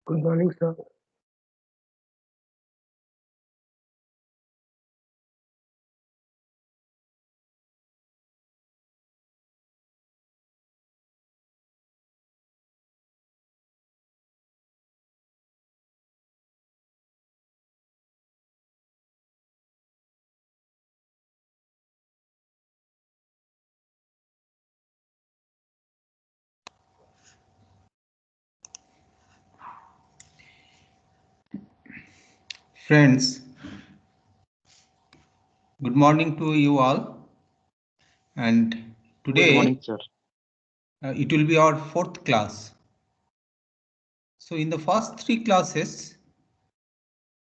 Good morning, sir. Friends, good morning to you all. And Good morning, today sir. it will be our fourth class. So in the first three classes,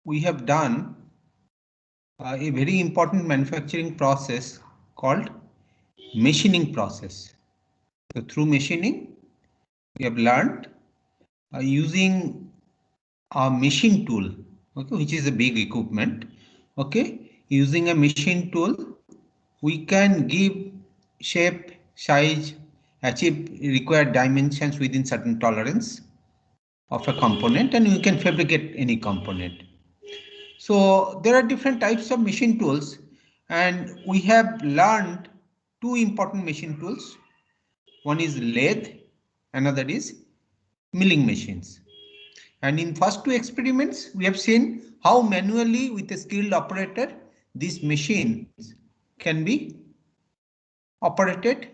we have done a very important manufacturing process called machining process. So through machining, we have learned using a machine tool, okay, which is a big equipment. Okay, using a machine tool, we can give shape, size, achieve required dimensions within certain tolerance of a component, and we can fabricate any component. So there are different types of machine tools, and we have learned two important machine tools. One is lathe, another is milling machines. And in first two experiments, we have seen how manually with a skilled operator, these machines can be operated.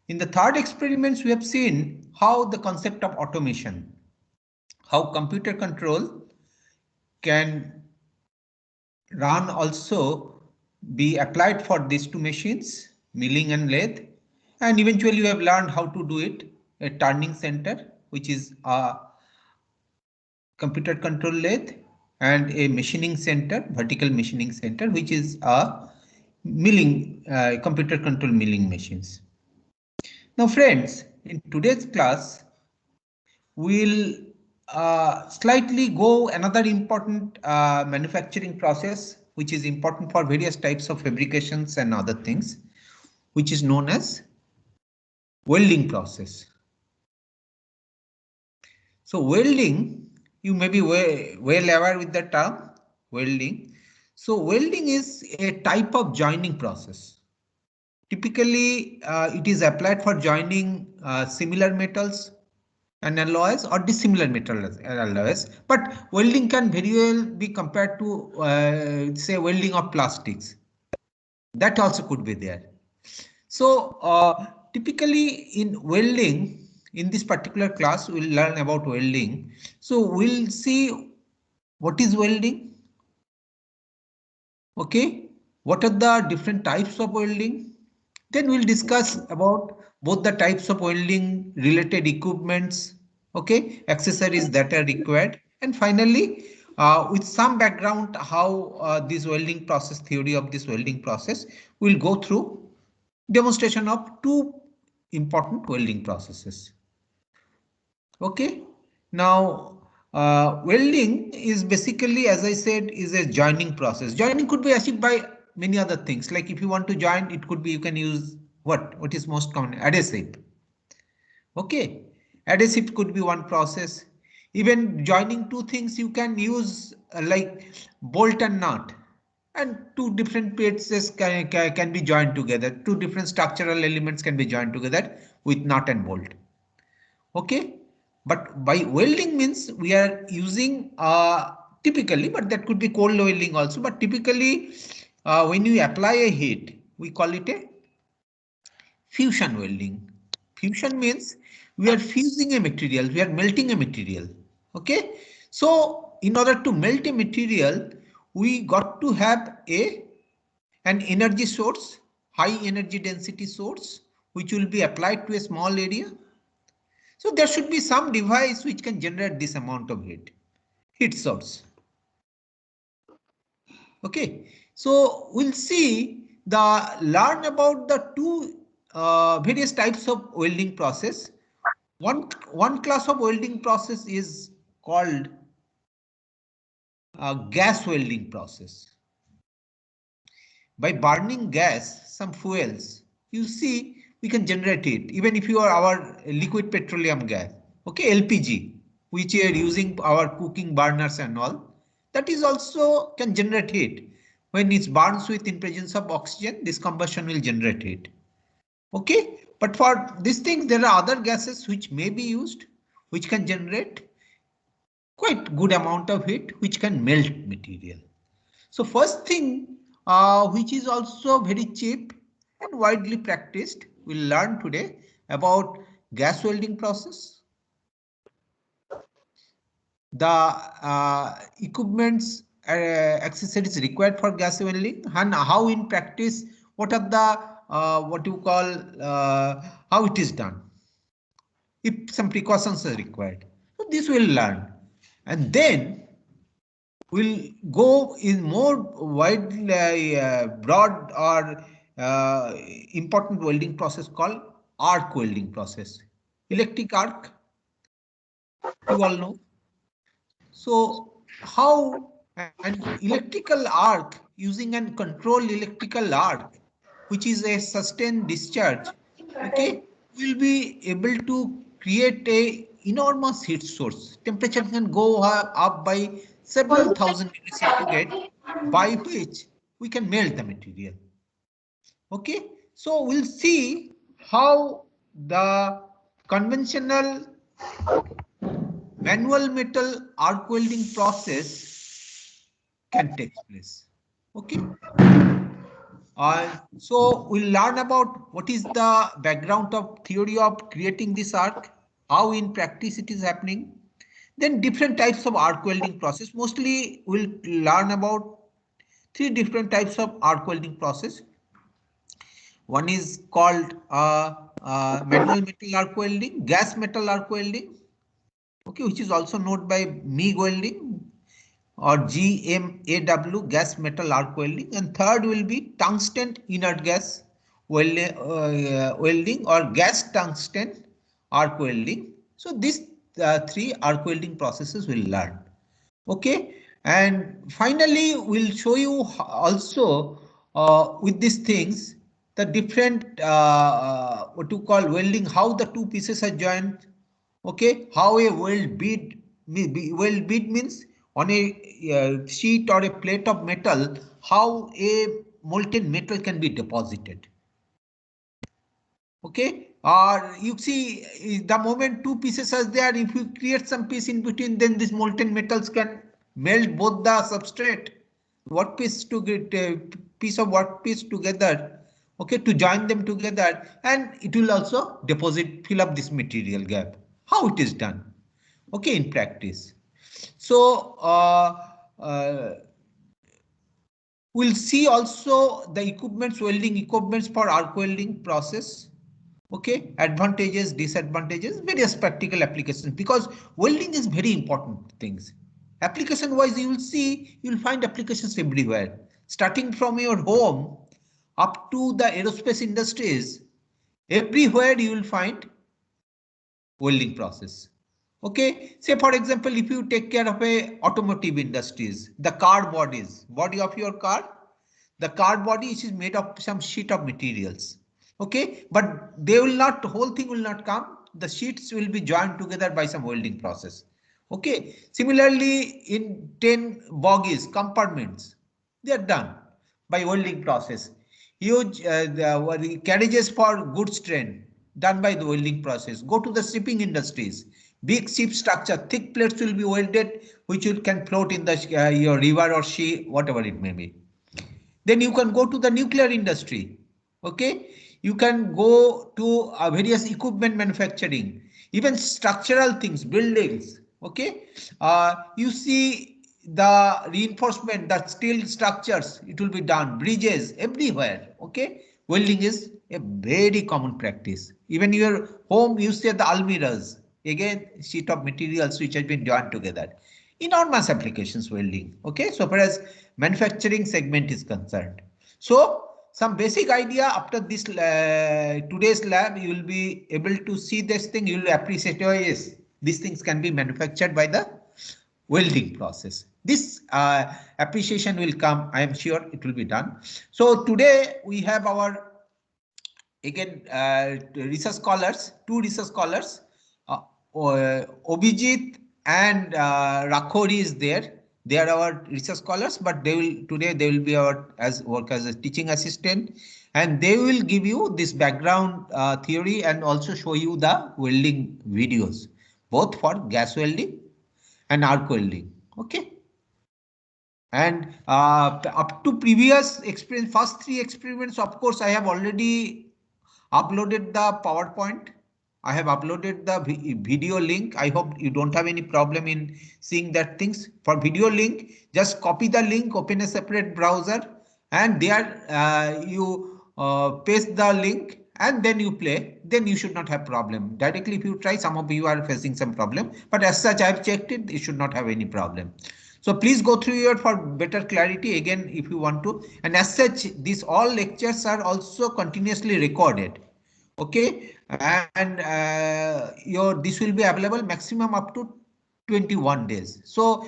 In the third experiments, we have seen how the concept of automation, how computer control can run also be applied for these two machines, milling and lathe. And eventually we have learned how to do it, a turning center, which is a computer control lathe, and a machining center, vertical machining center, which is a milling, computer control milling machines. Now friends, in today's class, we'll slightly go another important manufacturing process, which is important for various types of fabrications and other things, which is known as welding process. So welding, you may be well aware with the term welding. So welding is a type of joining process. Typically, it is applied for joining similar metals and alloys or dissimilar metal alloys, but welding can very well be compared to say welding of plastics. That also could be there. So typically in welding, in this particular class we'll learn about welding. So we'll see what is welding, okay, what are the different types of welding. Then we'll discuss about both the types of welding related equipments, okay, accessories that are required. And finally, with some background how this welding process, theory of this welding process, we'll go through demonstration of two important welding processes. Okay, now welding is basically, as I said, is a joining process. Joining could be achieved by many other things. Like if you want to join, it could be you can use what is most common, adhesive. Okay, adhesive could be one process. Even joining two things, you can use like bolt and nut, and two different pieces can be joined together. Two different structural elements can be joined together with nut and bolt. Okay, but by welding means we are using typically, but that could be cold welding also, but typically when you apply a heat, we call it a fusion welding. Fusion means we are fusing a material, we are melting a material. Okay, so in order to melt a material, we got to have an energy source, high energy density source, which will be applied to a small area. So there should be some device which can generate this amount of heat source. Okay, so we'll see learn about the two various types of welding process. One class of welding process is called gas welding process. By burning gas, some fuels, you see we can generate it even if you are our liquid petroleum gas. Okay, LPG. which we are using our cooking burners and all, that is also can generate heat. When it burns with in presence of oxygen, this combustion will generate heat. Okay, but for these things, there are other gases which may be used, which can generate quite good amount of heat, which can melt material. So first thing, which is also very cheap and widely practiced, we'll learn today about gas welding process, the equipments, accessories required for gas welding, and how in practice, what are the what you call how it is done, if some precautions are required. So this we'll learn, and then we'll go in more wide, broad or important welding process called arc welding process. Electric arc, you all know. So how an electrical arc using an controlled electrical arc, which is a sustained discharge, okay, will be able to create a enormous heat source. Temperature can go up by several thousand degrees centigrade, by which we can melt the material. Okay, so we'll see how the conventional manual metal arc welding process can take place. Okay. So we'll learn about what is the background of theory of creating this arc, how in practice it is happening, then different types of arc welding process. Mostly we'll learn about three different types of arc welding process. One is called manual metal arc welding, gas metal arc welding, okay, which is also known by MIG welding or GMAW, gas metal arc welding, and third will be tungsten inert gas welding or gas tungsten arc welding. So these three arc welding processes we'll learn. Okay, and finally we'll show you also with these things the different what you call welding, how the two pieces are joined. Okay, how a weld bead, weld bead means on a sheet or a plate of metal, how a molten metal can be deposited. Okay, or you see the moment two pieces are there, if you create some piece in between, then these molten metals can melt both the substrate workpiece to get a piece of workpiece together, okay, to join them together, and it will also deposit, fill up this material gap. How it is done, okay, in practice. So we'll see also the equipments, welding equipments for arc welding process. Okay, advantages, disadvantages, various practical applications, because welding is very important things. Application wise, you will see, you will find applications everywhere, starting from your home up to the aerospace industries. Everywhere you will find welding process. Okay, say for example, if you take care of a automotive industries, the car bodies, body of your car, the car body is made of some sheet of materials. Okay, but they will not, the whole thing will not come. The sheets will be joined together by some welding process. Okay, similarly in 10 bogies, compartments, they are done by welding process. Huge the carriages for goods train, done by the welding process. Go to the shipping industries, big ship structure, thick plates will be welded, which you can float in the your river or sea, whatever it may be. Then you can go to the nuclear industry. Okay, you can go to various equipment manufacturing, even structural things, buildings. Okay, you see the reinforcement, the steel structures, it will be done, bridges everywhere. Okay, welding is a very common practice. Even your home, you see the almirahs, again sheet of materials which has been joined together. Enormous applications welding. Okay, so far as manufacturing segment is concerned. So some basic idea after this today's lab, you will be able to see this thing, you will appreciate, oh yes, these things can be manufactured by the welding process. This appreciation will come, I am sure it will be done. So today we have our again research scholars, two research scholars, Obijit and Rakhori is there. They are our research scholars, but today they will be our work as a teaching assistant, and they will give you this background theory and also show you the welding videos, both for gas welding and arc welding. Okay. And up to previous experience, first 3 experiments, of course, I have already uploaded the PowerPoint. I have uploaded the video link. I hope you don't have any problem in seeing that things. For video link, just copy the link, open a separate browser, and there you paste the link and then you play. Then you should not have problem. Directly if you try, some of you are facing some problem. But as such, I have checked it. You should not have any problem. So please go through it for better clarity again if you want to. And as such, these all lectures are also continuously recorded. Okay, and this will be available maximum up to 21 days. So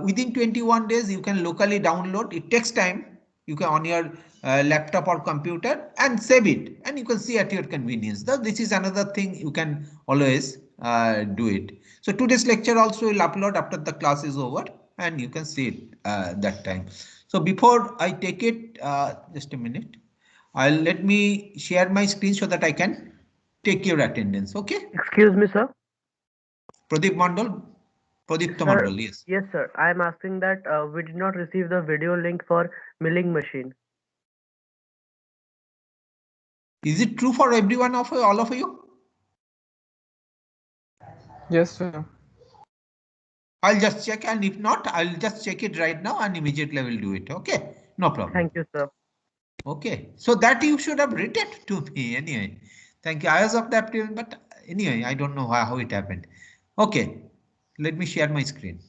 within 21 days, you can locally download. It takes time. You can on your laptop or computer and save it, and you can see at your convenience. Though this is another thing you can always do it. So today's lecture also will upload after the class is over, and you can see it that time. So before I take it, just a minute. Let me share my screen so that I can take your attendance. Okay. Excuse me, sir. Pradeep Mandal. Pradeep Mandal, yes. Yes, sir. I am asking that we did not receive the video link for milling machine. Is it true for everyone of all of you? Yes, sir. I'll just check, and if not, I'll just check it right now and immediately I will do it. Okay, no problem. Thank you, sir. Okay, so that you should have written to me anyway. Thank you. I was of that, but anyway, I don't know how it happened. Okay, let me share my screen.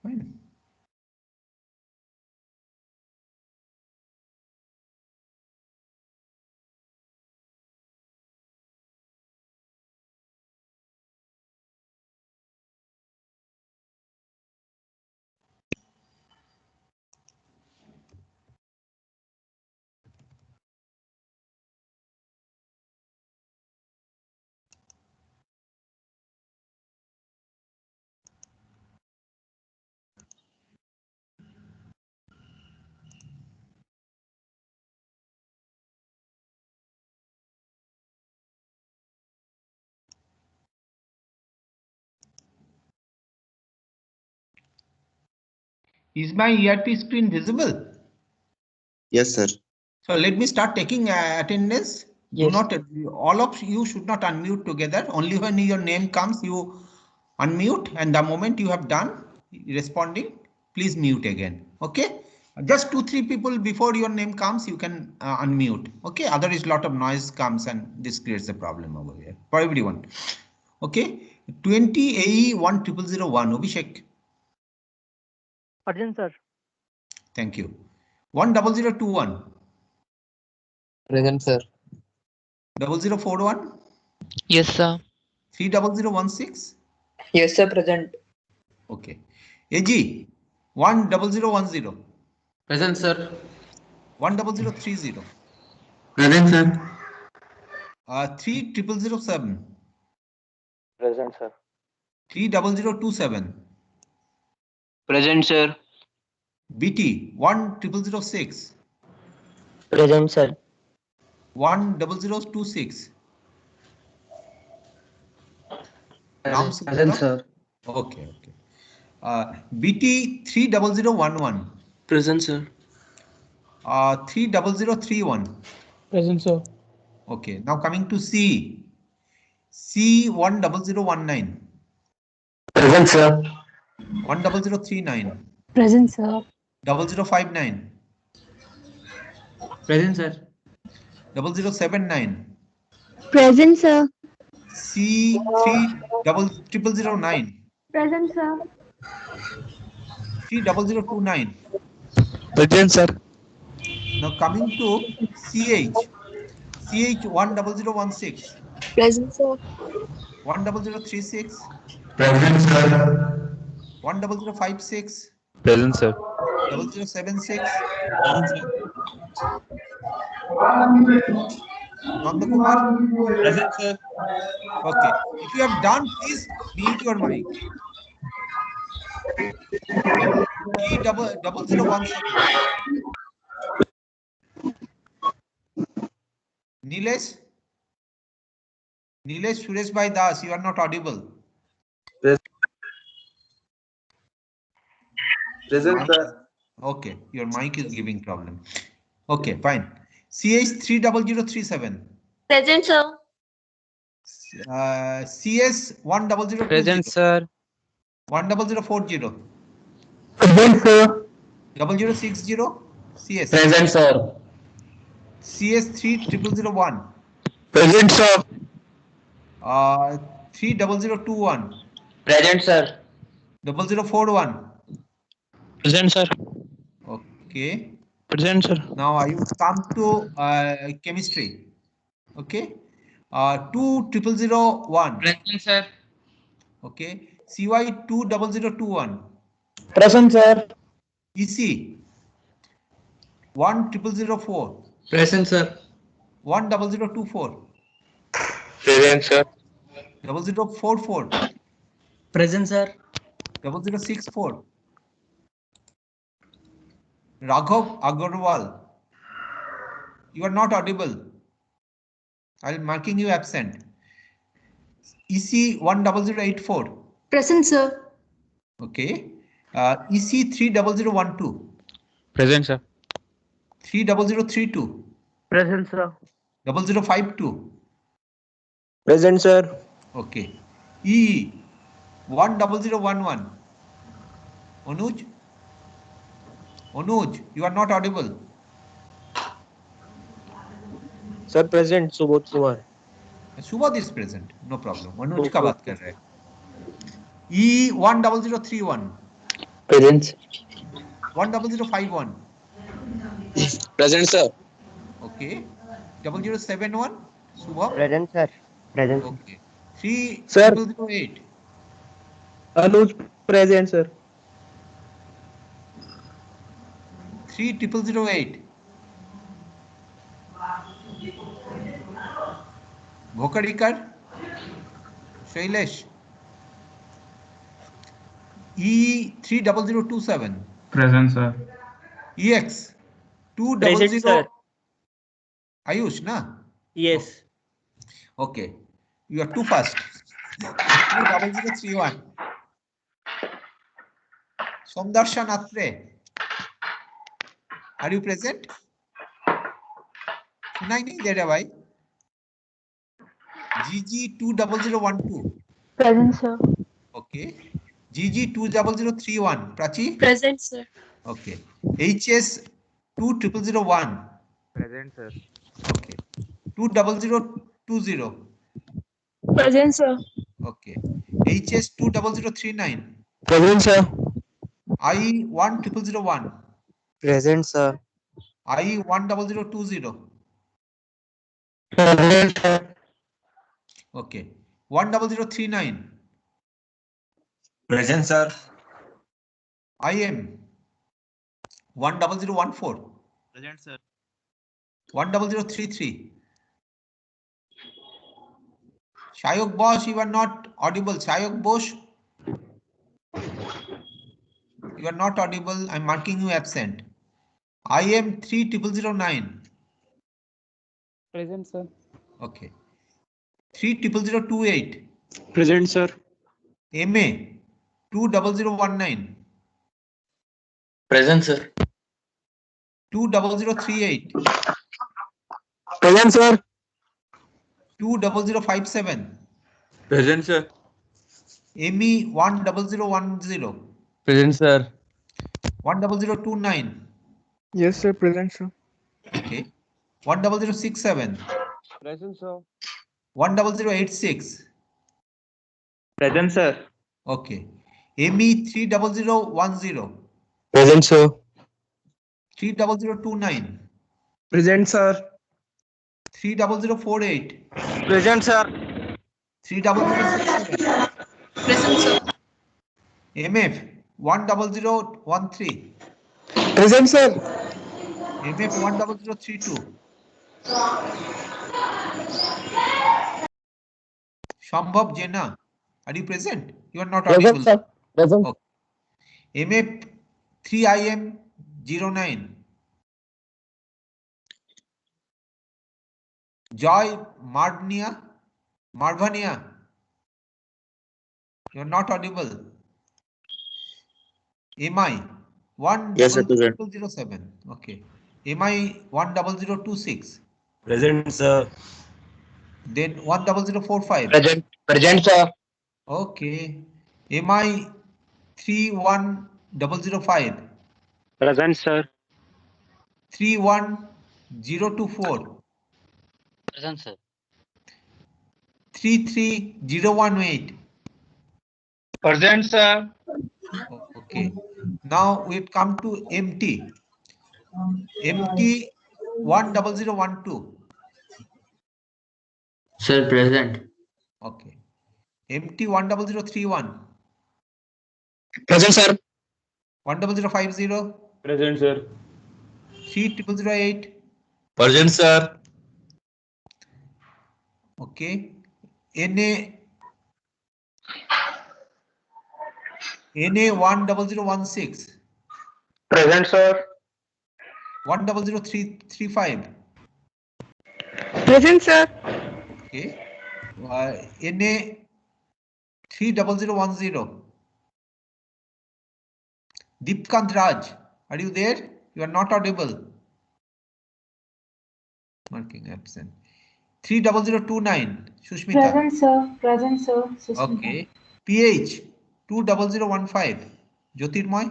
Fine. Is my ERP screen visible? Yes, sir. So let me start taking attendance. Yes. Do not, all of you should not unmute together. Only when your name comes, you unmute, and the moment you have done responding, please mute again. Okay. Just 2-3 people before your name comes, you can unmute. Okay. Otherwise, lot of noise comes and this creates a problem over here for everyone. Okay. 20 AE 10001. Abhishek. Arjun, sir. Thank you. 10021. Present, sir. 0041. Yes, sir. 30016. Yes, sir, present. Okay. AG 10010. Present, sir. 10030. Present, sir. 3007. Present, sir. 30027. Present, sir. BT 10006. Present, sir. 10026. Present, sir. Okay. BT 30011. Present, sir. 30031. Present, sir. Okay. Now coming to C. C 10019. Present, sir. 10039. Present, sir. 0059. Present, sir. 0079. Present, sir. C3009. Present, sir. 30029. Present, sir. Now coming to CH. CH 10016. Present, sir. 10036. Present, sir. 10056. Present, sir. 0076. Present, sir. Nandakumar. Present, sir. Okay. If you have done, please mute your mic. G0017. Nilesh? Nilesh Suresh Bhai Das, you are not audible. Present, Mic- sir. Okay, your mic is giving problem. Okay, fine. CH 30037. Present, sir. CS 10020. Present, sir. 10040. Present, sir. 0060. CS. Present, sir. CS 3001. Present, sir. 30021. Present, sir. 0041. Present, sir. Okay. Present, sir. Now I will come to chemistry. Okay. 20001. Present, sir. Okay. CY 20021. Present, sir. EC 10004. Present, sir. 10024. Present, sir. 0044. Present, sir. 0064. Raghav Agarwal. You are not audible. I'll marking you absent. EC 10084. Present, sir. Okay. EC 30012. Present, sir. 30032. Present, sir. 0052. Present, sir. Okay. E 10011. Anuj. Anuj, you are not audible. Sir, present. Subodh Kumar. Subodh is present. No problem. Anuj का बात कर रहे हैं. E 10031. Present. 10051. Present, sir. Okay. 0071. Subha. Present, sir. Present. Okay. 3 Sir. 0008. Anuj, present, sir. 3 0008. Bhokadikar. Shailesh. E 30027. Present, sir. EX Present, 200. sir. Ayush, na? Yes. Okay. You are too fast. 20031. Somdarshan Atre. Are you present? सुनाई नहीं दे रहा भाई. GG 20012. Present, sir. Okay. GG 20031. Prachi. Present, sir. Okay. HS 20001. Present, sir. Okay. 20020. Present, sir. Okay. HS 20039. Present, sir. I 10001. Present, sir. I 10020. Present, sir. Okay. 10039. Present, sir. IM 10014. Present, sir. 10033. Shayok Bosch, you are not audible. Shayok Bosch, you are not audible. I'm marking you absent. IM 3009. Present, sir. Okay. 30028. Present, sir. MA 20019. Present, sir. 20038. Present, sir. 20057. Present, sir. ME 10010. Present, sir. 10029. Yes, sir. Present, sir. Okay. 10067. Present, sir. 10086. Present, sir. Okay. ME 30010. Present, sir. 30029. Present, sir. 30048. Present, sir. 30067. Present, sir. MF 10013. Present, sir. MF 10032. Shambhav Jena, are you present? You are not Present, audible. sir. Present. Okay. MF 3IM 09. Joy Marvania, you are not audible. MI Yes, sir. Present. 10007. Okay. MI 10026. Present, sir. Then 10045. Present. Present, sir. Okay. MI 31005. Present, sir. 31024. Present, sir. 33018. Present, sir. Okay. Now we come to MT. MT 10012. Sir, present. Okay. MT 10031. Present, sir. 10050. Present, sir. 3008. Present, sir. Okay. NA 10016. Present, sir. 10035. Present, sir. Okay. NA 30010. Deepkant Raj, are you there? You are not audible. Marking absent. 30029. Sushmita. Present, sir. Present, sir. Susmita. Okay. PH 20015. Jyotirmoy.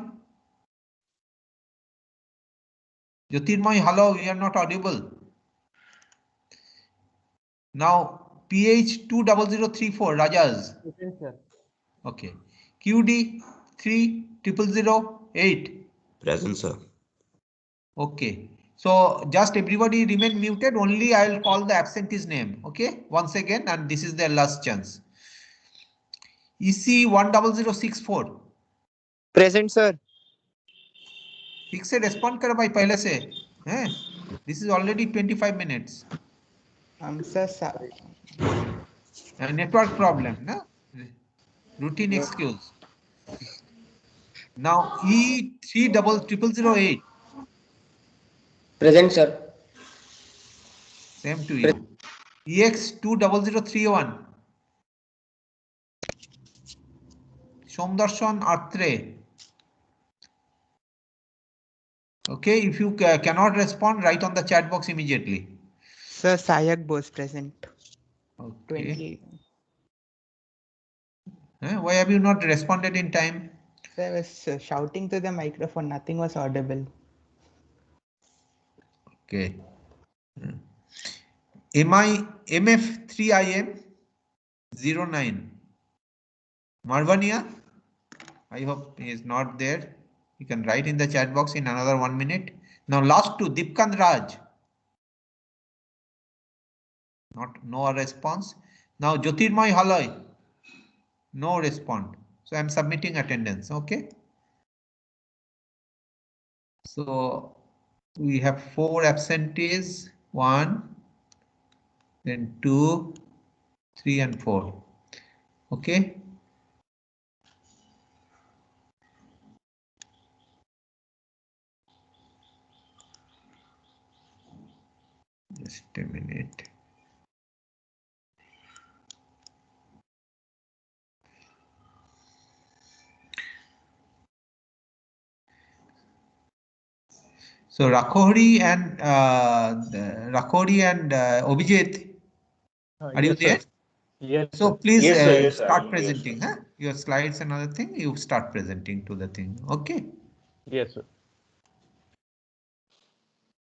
Jyotirmoy, hello, you are not audible. Now PH 20034. Rajas. Present, sir. Okay. QD 3008. Present, sir. Okay. So just everybody remain muted. Only I will call the absentee's name. Okay. Once again, and this is their last chance. EC 10064. Present, sir. ठीक से respond करो भाई पहले से हैं? This is already 25 minutes. Sir. Network problem, na? Routine excuse. Now E30008. Present, sir. Same to you. EX 20031. Somdarshan Atre. Okay, if you cannot respond, write on the chat box immediately. Sir, Sayak Bose present. Okay. Why have you not responded in time? Sir, I was shouting to the microphone. Nothing was audible. Okay. MF3IM 09. Marvania, I hope he is not there. You can write in the chat box in another 1 minute. Now last two, Deepkant Raj. No response. Now Jyotirmoy Haloi. No response. So I am submitting attendance. Okay. So we have 4 absentees. 1, then 2, 3 and 4. Okay. Just a minute. So Rakhori and Abhijit, are you Yes, there? sir. Yes, So sir. please Yes, sir. Yes, sir. start presenting. Your slides and other thing. You start presenting to the thing. Okay. Yes, sir.